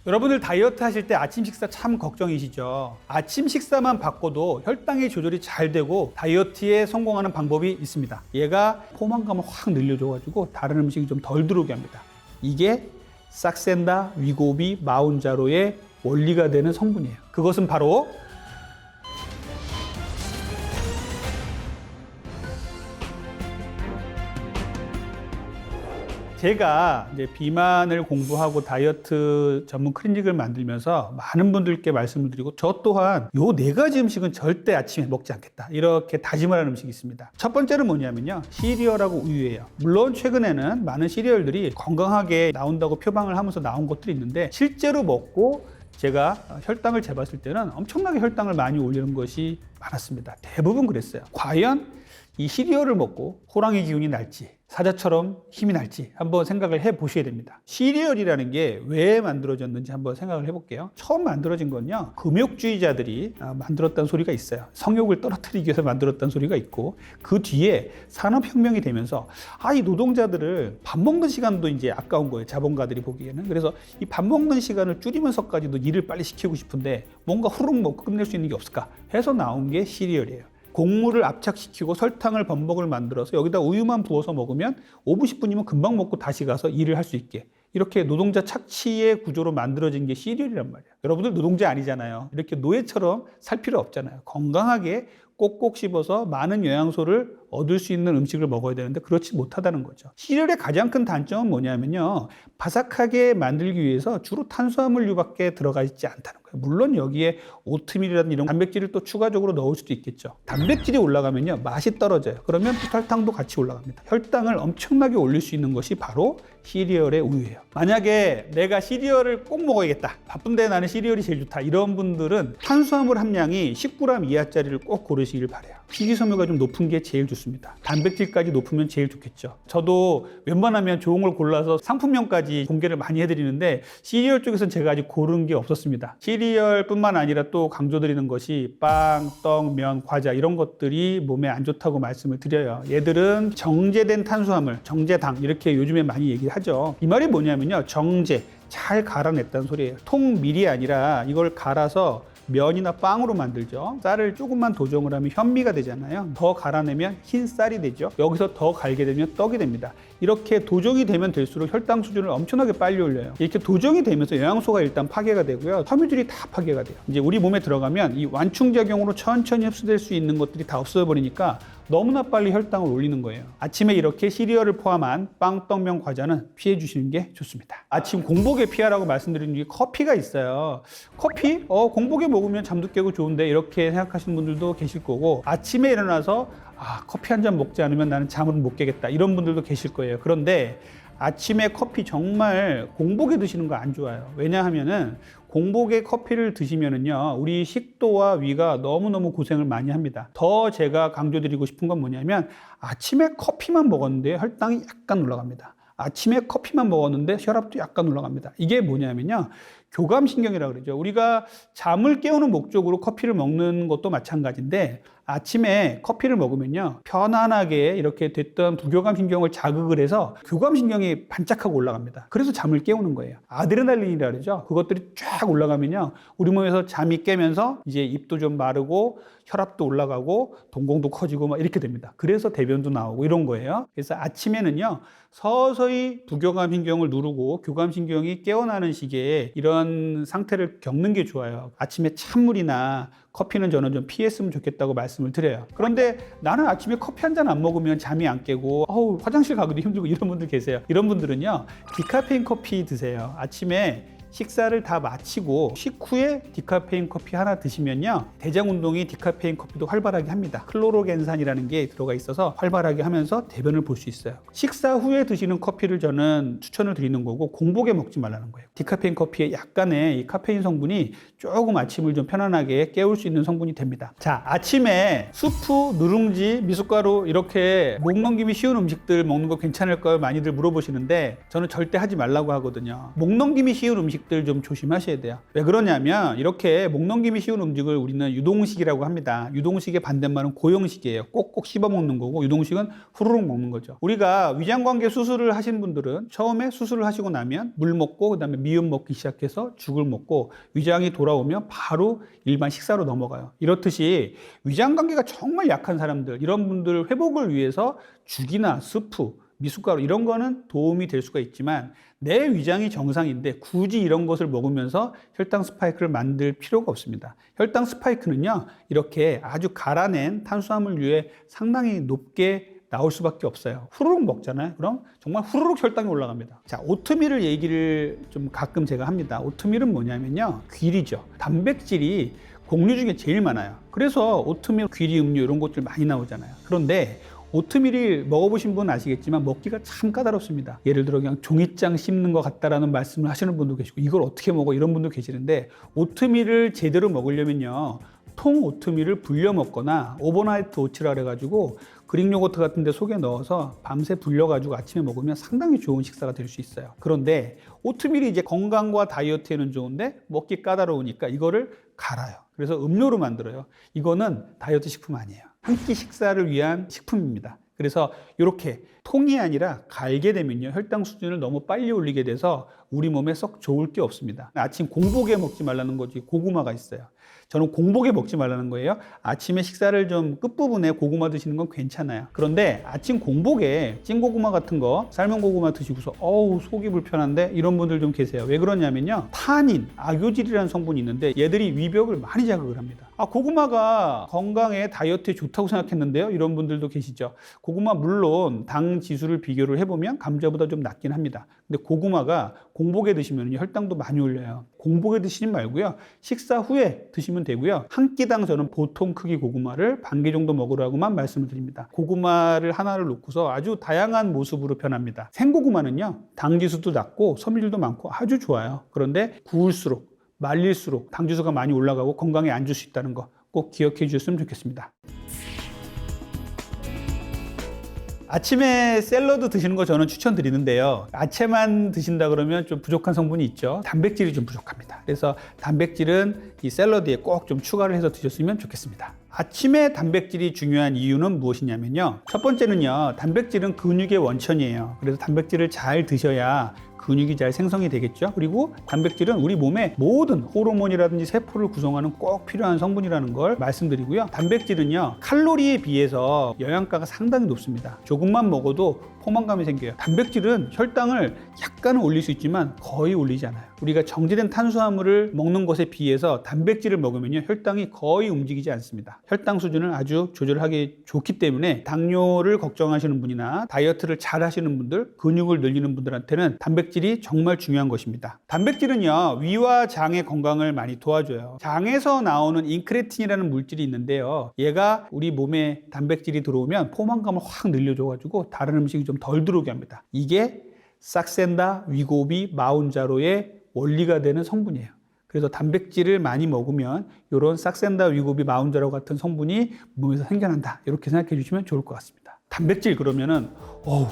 여러분들 다이어트 하실 때 아침 식사 참 걱정이시죠? 아침 식사만 바꿔도 혈당의 조절이 잘 되고 다이어트에 성공하는 방법이 있습니다. 얘가 포만감을 확 늘려줘가지고 다른 음식이 좀 덜 들어오게 합니다. 이게 싹센다 위고비 마운자로의 원리가 되는 성분이에요. 그것은 바로 제가 이제 비만을 공부하고 다이어트 전문 클리닉을 만들면서 많은 분들께 말씀을 드리고 저 또한 요 4가지 음식은 절대 아침에 먹지 않겠다 이렇게 다짐을 하는 음식이 있습니다. 첫 번째는 뭐냐면요, 시리얼하고 우유예요. 물론 최근에는 많은 시리얼들이 건강하게 나온다고 표방을 하면서 나온 것들이 있는데 실제로 먹고 제가 혈당을 재봤을 때는 엄청나게 혈당을 많이 올리는 것이 많았습니다. 대부분 그랬어요. 과연 이 시리얼을 먹고 호랑이 기운이 날지 사자처럼 힘이 날지 한번 생각을 해 보셔야 됩니다. 시리얼이라는 게 왜 만들어졌는지 한번 생각을 해볼게요. 처음 만들어진 건요, 금욕주의자들이 만들었다는 소리가 있어요. 성욕을 떨어뜨리기 위해서 만들었다는 소리가 있고, 그 뒤에 산업혁명이 되면서 이 노동자들을 밥 먹는 시간도 이제 아까운 거예요, 자본가들이 보기에는. 그래서 이 밥 먹는 시간을 줄이면서까지도 일을 빨리 시키고 싶은데 뭔가 후루룩 먹고 끝낼 수 있는 게 없을까 해서 나온 게 시리얼이에요. 곡물을 압착시키고 설탕을 범벅을 만들어서 여기다 우유만 부어서 먹으면 5분 10분이면 금방 먹고 다시 가서 일을 할 수 있게, 이렇게 노동자 착취의 구조로 만들어진 게 시리얼이란 말이에요. 여러분들 노동자 아니잖아요. 이렇게 노예처럼 살 필요 없잖아요. 건강하게 꼭꼭 씹어서 많은 영양소를 얻을 수 있는 음식을 먹어야 되는데 그렇지 못하다는 거죠. 시리얼의 가장 큰 단점은 뭐냐면요, 바삭하게 만들기 위해서 주로 탄수화물류밖에 들어가 있지 않다는 거예요. 물론 여기에 오트밀이라든 이런 단백질을 또 추가적으로 넣을 수도 있겠죠. 단백질이 올라가면요 맛이 떨어져요. 그러면 또 혈당도 같이 올라갑니다. 혈당을 엄청나게 올릴 수 있는 것이 바로 시리얼의 우유예요. 만약에 내가 시리얼을 꼭 먹어야겠다, 바쁜데 나는 시리얼이 제일 좋다, 이런 분들은 탄수화물 함량이 10g 이하짜리를 꼭 고르시길 바래요. 식이섬유가 좀 높은 게 제일 좋습니다. 단백질까지 높으면 제일 좋겠죠. 저도 웬만하면 좋은 걸 골라서 상품명까지 공개를 많이 해드리는데 시리얼 쪽에서는 제가 아직 고른 게 없었습니다. 시리얼뿐만 아니라 또 강조드리는 것이 빵, 떡, 면, 과자 이런 것들이 몸에 안 좋다고 말씀을 드려요. 얘들은 정제된 탄수화물, 정제당 이렇게 요즘에 많이 얘기하죠. 이 말이 뭐냐면요, 정제, 잘 갈아냈다는 소리예요. 통밀이 아니라 이걸 갈아서 면이나 빵으로 만들죠. 쌀을 조금만 도정을 하면 현미가 되잖아요. 더 갈아내면 흰 쌀이 되죠. 여기서 더 갈게 되면 떡이 됩니다. 이렇게 도정이 되면 될수록 혈당 수준을 엄청나게 빨리 올려요. 이렇게 도정이 되면서 영양소가 일단 파괴가 되고요, 섬유질이 다 파괴가 돼요. 이제 우리 몸에 들어가면 이 완충작용으로 천천히 흡수될 수 있는 것들이 다 없어져 버리니까 너무나 빨리 혈당을 올리는 거예요. 아침에 이렇게 시리얼을 포함한 빵, 떡, 면, 과자는 피해 주시는 게 좋습니다. 아침 공복에 피하라고 말씀드린 게 커피가 있어요. 커피? 공복에 먹으면 잠도 깨고 좋은데 이렇게 생각하시는 분들도 계실 거고, 아침에 일어나서 커피 한 잔 먹지 않으면 나는 잠을 못 깨겠다 이런 분들도 계실 거예요. 그런데 아침에 커피 정말 공복에 드시는 거 안 좋아요. 왜냐하면은 공복에 커피를 드시면은요, 우리 식도와 위가 너무너무 고생을 많이 합니다. 더 제가 강조드리고 싶은 건 뭐냐면, 아침에 커피만 먹었는데 혈당이 약간 올라갑니다. 아침에 커피만 먹었는데 혈압도 약간 올라갑니다. 이게 뭐냐면요, 교감신경이라고 그러죠. 우리가 잠을 깨우는 목적으로 커피를 먹는 것도 마찬가지인데, 아침에 커피를 먹으면요, 편안하게 이렇게 됐던 부교감신경을 자극을 해서 교감신경이 반짝하고 올라갑니다. 그래서 잠을 깨우는 거예요. 아드레날린이라고 그러죠. 그것들이 쫙 올라가면요, 우리 몸에서 잠이 깨면서 이제 입도 좀 마르고 혈압도 올라가고 동공도 커지고 막 이렇게 됩니다. 그래서 대변도 나오고 이런 거예요. 그래서 아침에는요, 서서히 부교감신경을 누르고 교감신경이 깨어나는 시기에 이런 상태를 겪는 게 좋아요. 아침에 찬물이나 커피는 저는 좀 피했으면 좋겠다고 말씀을 드려요. 그런데 나는 아침에 커피 한 잔 안 먹으면 잠이 안 깨고 화장실 가기도 힘들고 이런 분들 계세요. 이런 분들은요, 디카페인 커피 드세요. 아침에 식사를 다 마치고 식후에 디카페인 커피 하나 드시면요, 대장 운동이 디카페인 커피도 활발하게 합니다. 클로로겐산이라는 게 들어가 있어서 활발하게 하면서 대변을 볼 수 있어요. 식사 후에 드시는 커피를 저는 추천을 드리는 거고, 공복에 먹지 말라는 거예요. 디카페인 커피에 약간의 이 카페인 성분이 조금 아침을 좀 편안하게 깨울 수 있는 성분이 됩니다. 자, 아침에 수프, 누룽지, 미숫가루 이렇게 목 넘김이 쉬운 음식들 먹는 거 괜찮을까요? 많이들 물어보시는데 저는 절대 하지 말라고 하거든요. 목 넘김이 쉬운 음식 음식들 좀 조심하셔야 돼요. 왜 그러냐면 이렇게 목 넘김이 쉬운 음식을 우리는 유동식이라고 합니다. 유동식의 반대말은 고형식이에요. 꼭꼭 씹어 먹는 거고, 유동식은 후루룩 먹는 거죠. 우리가 위장관계 수술을 하신 분들은 처음에 수술을 하시고 나면 물 먹고 그다음에 미음 먹기 시작해서 죽을 먹고 위장이 돌아오면 바로 일반 식사로 넘어가요. 이렇듯이 위장관계가 정말 약한 사람들, 이런 분들 회복을 위해서 죽이나 스프, 미숫가루 이런 거는 도움이 될 수가 있지만 내 위장이 정상인데 굳이 이런 것을 먹으면서 혈당 스파이크를 만들 필요가 없습니다. 혈당 스파이크는요, 이렇게 아주 갈아낸 탄수화물류에 상당히 높게 나올 수밖에 없어요. 후루룩 먹잖아요. 그럼 정말 후루룩 혈당이 올라갑니다. 자, 오트밀을 얘기를 좀 가끔 제가 합니다. 오트밀은 뭐냐면요, 귀리죠. 단백질이 곡류 중에 제일 많아요. 그래서 오트밀, 귀리 음료 이런 것들 많이 나오잖아요. 그런데 오트밀이 먹어보신 분은 아시겠지만 먹기가 참 까다롭습니다. 예를 들어 그냥 종이장 씹는 것 같다라는 말씀을 하시는 분도 계시고, 이걸 어떻게 먹어 이런 분도 계시는데, 오트밀을 제대로 먹으려면요, 통 오트밀을 불려 먹거나 오버나이트 오츠라 그래가지고 그릭 요거트 같은 데 속에 넣어서 밤새 불려가지고 아침에 먹으면 상당히 좋은 식사가 될 수 있어요. 그런데 오트밀이 이제 건강과 다이어트에는 좋은데 먹기 까다로우니까 이거를 갈아요. 그래서 음료로 만들어요. 이거는 다이어트 식품 아니에요. 한 끼 식사를 위한 식품입니다. 그래서 이렇게 통이 아니라 갈게 되면요, 혈당 수준을 너무 빨리 올리게 돼서 우리 몸에 썩 좋을 게 없습니다. 아침 공복에 먹지 말라는 거지, 고구마가 있어요. 저는 공복에 먹지 말라는 거예요. 아침에 식사를 좀 끝부분에 고구마 드시는 건 괜찮아요. 그런데 아침 공복에 찐고구마 같은 거, 삶은 고구마 드시고서 어우 속이 불편한데 이런 분들 좀 계세요. 왜 그러냐면요, 타닌, 악요질이라는 성분이 있는데 얘들이 위벽을 많이 자극을 합니다. 고구마가 건강에 다이어트에 좋다고 생각했는데요, 이런 분들도 계시죠. 고구마 물론 당 지수를 비교를 해보면 감자보다 좀 낮긴 합니다. 근데 고구마가 공복에 드시면 혈당도 많이 올려요. 공복에 드시지 말고요, 식사 후에 드시면 되고요. 한 끼당 저는 보통 크기 고구마를 반 개 정도 먹으라고만 말씀을 드립니다. 고구마를 하나를 놓고서 아주 다양한 모습으로 변합니다. 생고구마는요, 당 지수도 낮고 섬유질도 많고 아주 좋아요. 그런데 구울수록, 말릴수록 당지수가 많이 올라가고 건강에 안 좋을 수 있다는 거 꼭 기억해 주셨으면 좋겠습니다. 아침에 샐러드 드시는 거 저는 추천드리는데요, 야채만 드신다 그러면 좀 부족한 성분이 있죠. 단백질이 좀 부족합니다. 그래서 단백질은 이 샐러드에 꼭 좀 추가를 해서 드셨으면 좋겠습니다. 아침에 단백질이 중요한 이유는 무엇이냐면요, 첫 번째는요, 단백질은 근육의 원천이에요. 그래서 단백질을 잘 드셔야 근육이 잘 생성이 되겠죠. 그리고 단백질은 우리 몸의 모든 호르몬이라든지 세포를 구성하는 꼭 필요한 성분이라는 걸 말씀드리고요. 단백질은요, 칼로리에 비해서 영양가가 상당히 높습니다. 조금만 먹어도 포만감이 생겨요. 단백질은 혈당을 약간은 올릴 수 있지만 거의 올리지 않아요. 우리가 정제된 탄수화물을 먹는 것에 비해서 단백질을 먹으면 혈당이 거의 움직이지 않습니다. 혈당 수준을 아주 조절하기 좋기 때문에 당뇨를 걱정하시는 분이나 다이어트를 잘 하시는 분들, 근육을 늘리는 분들한테는 단백질이 정말 중요한 것입니다. 단백질은요, 위와 장의 건강을 많이 도와줘요. 장에서 나오는 인크레틴이라는 물질이 있는데요, 얘가 우리 몸에 단백질이 들어오면 포만감을 확 늘려줘가지고 다른 음식이 좀 덜 들어오게 합니다. 이게 삭센다 위고비 마운자로의 원리가 되는 성분이에요. 그래서 단백질을 많이 먹으면 이런 삭센다 위고비 마운자로 같은 성분이 몸에서 생겨난다, 이렇게 생각해 주시면 좋을 것 같습니다. 단백질 그러면은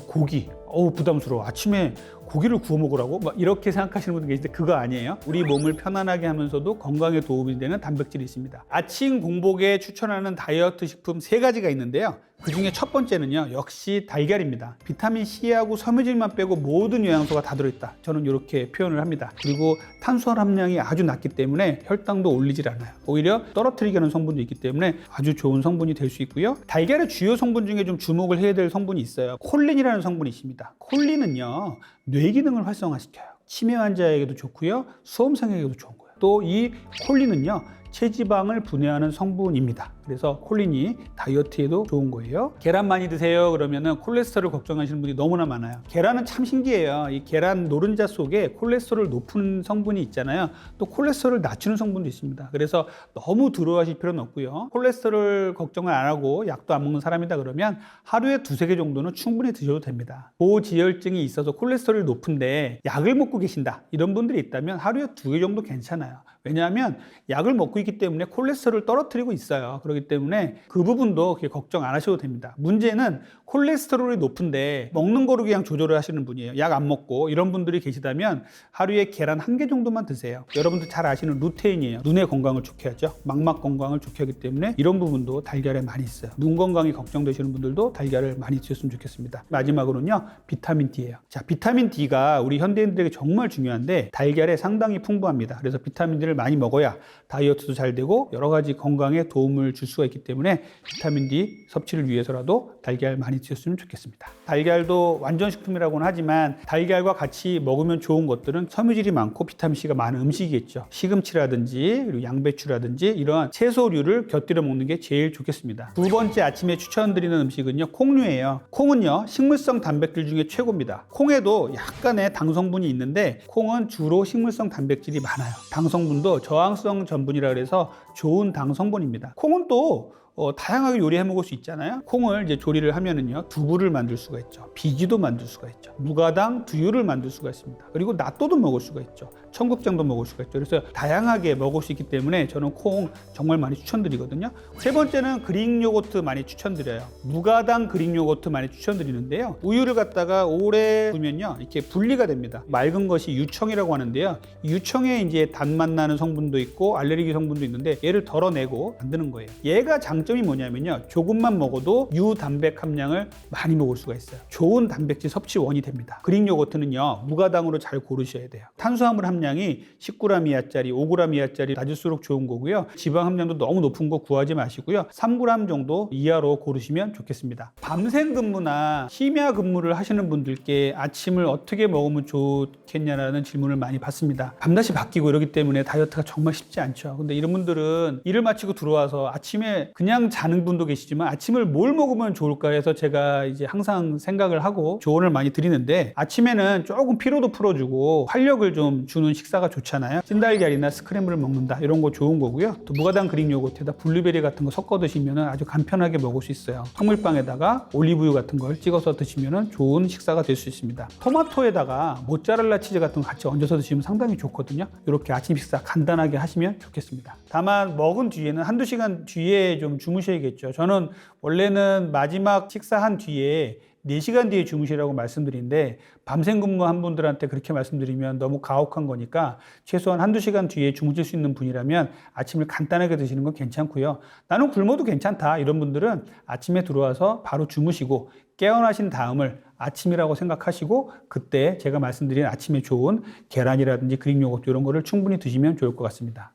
고기 부담스러워, 아침에 고기를 구워 먹으라고? 막 이렇게 생각하시는 분들 계신데 그거 아니에요. 우리 몸을 편안하게 하면서도 건강에 도움이 되는 단백질이 있습니다. 아침 공복에 추천하는 다이어트 식품 3가지가 있는데요, 그 중에 첫 번째는요, 역시 달걀입니다. 비타민 C하고 섬유질만 빼고 모든 영양소가 다 들어있다, 저는 이렇게 표현을 합니다. 그리고 탄수화물 함량이 아주 낮기 때문에 혈당도 올리질 않아요. 오히려 떨어뜨리게 하는 성분도 있기 때문에 아주 좋은 성분이 될 수 있고요. 달걀의 주요 성분 중에 좀 주목을 해야 될 성분이 있어요. 콜린이라는 성분이 있습니다. 콜린은요, 뇌 기능을 활성화시켜요. 치매 환자에게도 좋고요, 수험생에게도 좋은 거예요. 또 이 콜린은요, 체지방을 분해하는 성분입니다. 그래서 콜린이 다이어트에도 좋은 거예요. 계란 많이 드세요 그러면은 콜레스테롤 걱정하시는 분이 너무나 많아요. 계란은 참 신기해요. 이 계란 노른자 속에 콜레스테롤 높은 성분이 있잖아요. 또 콜레스테롤 낮추는 성분도 있습니다. 그래서 너무 두려워하실 필요는 없고요. 콜레스테롤 걱정을 안 하고 약도 안 먹는 사람이다 그러면 하루에 2-3개 정도는 충분히 드셔도 됩니다. 고지혈증이 있어서 콜레스테롤이 높은데 약을 먹고 계신다, 이런 분들이 있다면 하루에 2개 정도 괜찮아요. 왜냐하면 약을 먹고 먹고 있기 때문에 콜레스테롤을 떨어뜨리고 있어요. 그렇기 때문에 그 부분도 그렇게 걱정 안 하셔도 됩니다. 문제는 콜레스테롤이 높은데 먹는 거로 그냥 조절을 하시는 분이에요. 약 안 먹고 이런 분들이 계시다면 하루에 계란 1개 정도만 드세요. 여러분들 잘 아시는 루테인이에요. 눈의 건강을 좋게 하죠. 망막 건강을 좋게 하기 때문에 이런 부분도 달걀에 많이 있어요. 눈 건강이 걱정되시는 분들도 달걀을 많이 드셨으면 좋겠습니다. 마지막으로는요, 비타민 D예요. 자, 비타민 D가 우리 현대인들에게 정말 중요한데 달걀에 상당히 풍부합니다. 그래서 비타민 D를 많이 먹어야 다이어트도 잘 되고 여러 가지 건강에 도움을 줄 수가 있기 때문에 비타민 D 섭취를 위해서라도 달걀 많이 드셨으면 좋겠습니다. 달걀도 완전식품이라고는 하지만 달걀과 같이 먹으면 좋은 것들은 섬유질이 많고 비타민C가 많은 음식이겠죠. 시금치라든지 그리고 양배추라든지 이러한 채소류를 곁들여 먹는 게 제일 좋겠습니다. 두 번째 아침에 추천드리는 음식은요, 콩류예요. 콩은요, 식물성 단백질 중에 최고입니다. 콩에도 약간의 당 성분이 있는데 콩은 주로 식물성 단백질이 많아요. 당 성분도 저항성 전분이라 그래서 좋은 당 성분입니다. 콩은 또 다양하게 요리해 먹을 수 있잖아요. 콩을 이제 조리를 하면은요, 두부를 만들 수가 있죠. 비지도 만들 수가 있죠. 무가당 두유를 만들 수가 있습니다. 그리고 낫또도 먹을 수가 있죠. 청국장도 먹을 수가 있죠. 그래서 다양하게 먹을 수 있기 때문에 저는 콩 정말 많이 추천드리거든요. 세 번째는 그릭 요거트 많이 추천드려요. 무가당 그릭 요거트 많이 추천드리는데요. 우유를 갖다가 오래 두면요, 이렇게 분리가 됩니다. 맑은 것이 유청이라고 하는데요. 유청에 이제 단맛 나는 성분도 있고 알레르기 성분도 있는데 얘를 덜어내고 만드는 거예요. 얘가 장점이 뭐냐면요, 조금만 먹어도 유단백 함량을 많이 먹을 수가 있어요. 좋은 단백질 섭취원이 됩니다. 그릭 요거트는요, 무가당으로 잘 고르셔야 돼요. 탄수화물 함량이 10g 이하짜리, 5g 이하짜리 낮을수록 좋은 거고요. 지방 함량도 너무 높은 거 구하지 마시고요. 3g 정도 이하로 고르시면 좋겠습니다. 밤샘 근무나 심야 근무를 하시는 분들께 아침을 어떻게 먹으면 좋겠냐라는 질문을 많이 받습니다. 밤낮이 바뀌고 이러기 때문에 다이어트가 정말 쉽지 않죠. 근데 이런 분들은 일을 마치고 들어와서 아침에 그냥 자는 분도 계시지만 아침을 뭘 먹으면 좋을까 해서 제가 이제 항상 생각을 하고 조언을 많이 드리는데, 아침에는 조금 피로도 풀어주고 활력을 좀 주는 식사가 좋잖아요. 찐달걀이나 스크램블을 먹는다, 이런 거 좋은 거고요. 또 무가당 그릭 요거트에다 블루베리 같은 거 섞어 드시면 아주 간편하게 먹을 수 있어요. 통밀빵에다가 올리브유 같은 걸 찍어서 드시면 좋은 식사가 될 수 있습니다. 토마토에다가 모짜렐라 치즈 같은 거 같이 얹어서 드시면 상당히 좋거든요. 이렇게 아침 식사 간단하게 하시면 좋겠습니다. 다만 먹은 뒤에는 한두 시간 뒤에 좀 주무셔야겠죠. 저는 원래는 마지막 식사한 뒤에 4시간 뒤에 주무시라고 말씀드리는데, 밤샘 근무한 분들한테 그렇게 말씀드리면 너무 가혹한 거니까 최소한 한두 시간 뒤에 주무실 수 있는 분이라면 아침을 간단하게 드시는 건 괜찮고요. 나는 굶어도 괜찮다, 이런 분들은 아침에 들어와서 바로 주무시고 깨어나신 다음을 아침이라고 생각하시고 그때 제가 말씀드린 아침에 좋은 계란이라든지 그릭 요거트 이런 거를 충분히 드시면 좋을 것 같습니다.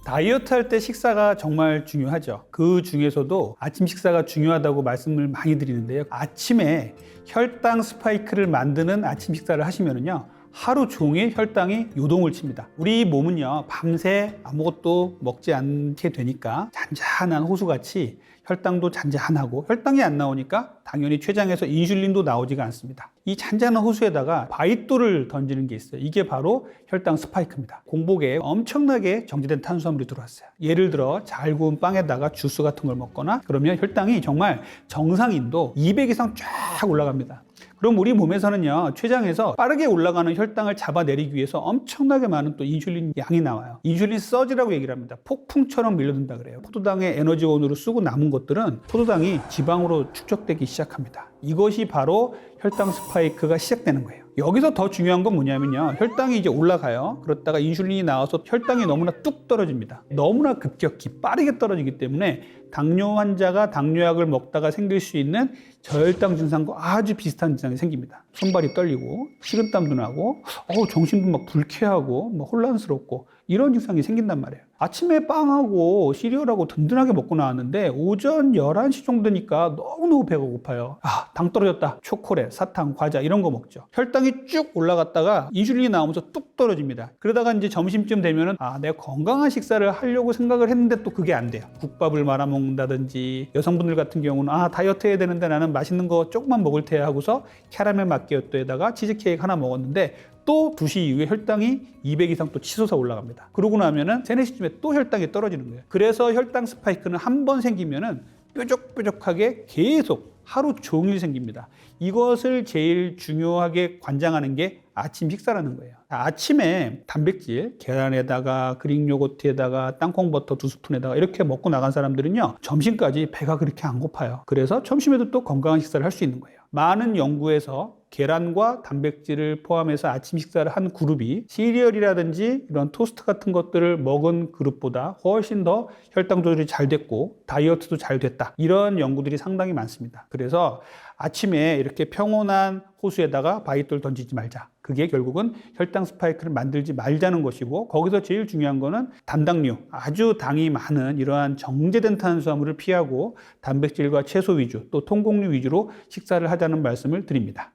다이어트 할 때 식사가 정말 중요하죠. 그 중에서도 아침 식사가 중요하다고 말씀을 많이 드리는데요. 아침에 혈당 스파이크를 만드는 아침 식사를 하시면은요, 하루 종일 혈당이 요동을 칩니다. 우리 몸은요, 밤새 아무것도 먹지 않게 되니까 잔잔한 호수같이 혈당도 잔잔하고, 혈당이 안 나오니까 당연히 췌장에서 인슐린도 나오지가 않습니다. 이 잔잔한 호수에다가 바위돌을 던지는 게 있어요. 이게 바로 혈당 스파이크입니다. 공복에 엄청나게 정제된 탄수화물이 들어왔어요. 예를 들어 잘 구운 빵에다가 주스 같은 걸 먹거나 그러면 혈당이 정말 정상인도 200 이상 쫙 올라갑니다. 그럼 우리 몸에서는요, 췌장에서 빠르게 올라가는 혈당을 잡아내리기 위해서 엄청나게 많은 또 인슐린 양이 나와요. 인슐린 서지라고 얘기를 합니다. 폭풍처럼 밀려든다 그래요. 포도당의 에너지원으로 쓰고 남은 것들은 포도당이 지방으로 축적되기 시작합니다. 이것이 바로 혈당 스파이크가 시작되는 거예요. 여기서 더 중요한 건 뭐냐면요, 혈당이 이제 올라가요. 그렇다가 인슐린이 나와서 혈당이 너무나 뚝 떨어집니다. 너무나 급격히 빠르게 떨어지기 때문에 당뇨 환자가 당뇨약을 먹다가 생길 수 있는 저혈당 증상과 아주 비슷한 증상이 생깁니다. 손발이 떨리고 식은땀도 나고 정신도 막 불쾌하고 막 혼란스럽고 이런 증상이 생긴단 말이에요. 아침에 빵하고 시리얼하고 든든하게 먹고 나왔는데 오전 11시 정도니까 너무너무 배가 고파요. 당 떨어졌다. 초콜릿, 사탕, 과자 이런 거 먹죠. 혈당이 쭉 올라갔다가 인슐린이 나오면서 뚝 떨어집니다. 그러다가 이제 점심쯤 되면은 내가 건강한 식사를 하려고 생각을 했는데 또 그게 안 돼요. 국밥을 말아 먹는다든지, 여성분들 같은 경우는 다이어트 해야 되는데 나는 맛있는 거 조금만 먹을 테야 하고서 캐러멜 마끼아또에다가 치즈케이크 하나 먹었는데 또 2시 이후에 혈당이 200 이상 또 치솟아 올라갑니다. 그러고 나면은 3, 4시쯤에 또 혈당이 떨어지는 거예요. 그래서 혈당 스파이크는 한 번 생기면은 뾰족뾰족하게 계속 하루 종일 생깁니다. 이것을 제일 중요하게 관장하는 게 아침 식사라는 거예요. 아침에 단백질, 계란에다가 그릭 요거트에다가 땅콩버터 2스푼에다가 이렇게 먹고 나간 사람들은요, 점심까지 배가 그렇게 안 고파요. 그래서 점심에도 또 건강한 식사를 할 수 있는 거예요. 많은 연구에서 계란과 단백질을 포함해서 아침 식사를 한 그룹이 시리얼이라든지 이런 토스트 같은 것들을 먹은 그룹보다 훨씬 더 혈당 조절이 잘 됐고 다이어트도 잘 됐다. 이런 연구들이 상당히 많습니다. 그래서 아침에 이렇게 평온한 호수에다가 바위돌 던지지 말자. 그게 결국은 혈당 스파이크를 만들지 말자는 것이고, 거기서 제일 중요한 거는 단당류, 아주 당이 많은 이러한 정제된 탄수화물을 피하고 단백질과 채소 위주 또 통곡류 위주로 식사를 하자는 말씀을 드립니다.